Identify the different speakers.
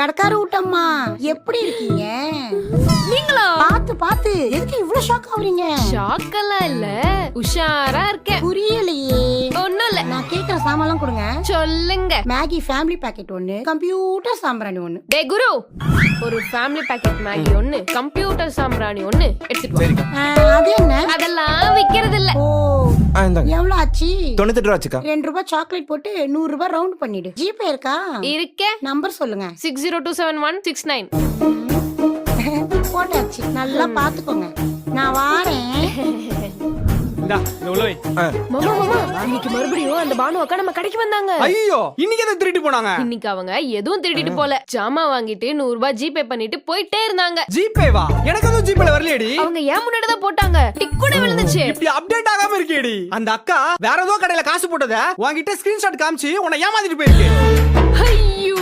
Speaker 1: கடக்கார ஊட்டம்மா எப்படி இருக்கீங்க?
Speaker 2: நீங்களா?
Speaker 1: பாத்து பாத்து எதுக்கு இவ்வளவு ஷாக் ஆவறீங்க?
Speaker 2: ஷாக்கெல்லாம் இல்ல, உஷாரா இருக்கேன்.
Speaker 1: புரியலையே.
Speaker 2: ஒண்ணும் இல்ல,
Speaker 1: நான் கேக்குற சாமான்லாம் கொடுங்க.
Speaker 2: சொல்லுங்க.
Speaker 1: மேகி ஃபேமிலி பேக்கெட் 1, கம்ப்யூட்டர் சாம்பிராணி 1.
Speaker 2: டே குரு, ஒரு ஃபேமிலி பேக்கெட் மேகி 1, கம்ப்யூட்டர் சாம்பிராணி 1 எடுத்துட்டு வா.
Speaker 1: அது என்ன?
Speaker 2: அதெல்லாம் விக்கிறது இல்ல.
Speaker 1: ஓ, எவ்வளவு ஆச்சு?
Speaker 3: 98 ரூபா ஆச்சுக்கா.
Speaker 1: 2 ரூபாய் சாக்லேட் போட்டு 100 ரூபாய் ரவுண்ட் பண்ணிடு. ஜிபே இருக்கா?
Speaker 2: இருக்கே.
Speaker 1: நம்பர் சொல்லுங்க.
Speaker 2: 60271669.
Speaker 1: போட்டாச்சு. நல்லா பாத்துக்கோங்க. நான் வாரேன்.
Speaker 2: மாமா இன்னைக்கு மறுபடியும் அந்த பானு அக்கா நம்ம கடைக்கு வந்தாங்க.
Speaker 4: ஐயோ, இன்னைக்கு எதை திருட்டு போனாங்க?
Speaker 2: இன்னைக்கு அவங்க எதுவும் திருடிட்டு போல, ஜாமா வாங்கிட்டு 100 ரூபாய் ஜிபே பண்ணிட்டு போயிட்டே இருந்தாங்க.
Speaker 4: ஜிபேவா? எனக்கு அதுவும் ஜிபேல வரலையேடி.
Speaker 2: அவங்க ஏன் முன்னாடி தான் போட்டாங்க, டிக் கூட விழுந்துச்சு.
Speaker 4: இப்படி அப்டேட் ஆகாம இருக்கேடி. அந்த அக்கா வேற ஏதோ கடையில காசு போட்டத உன்கிட்ட ஸ்கிரீன்ஷாட் காமிச்சு உன்னை ஏமாத்திட்டு போயிருக்கு.
Speaker 2: ஐயோ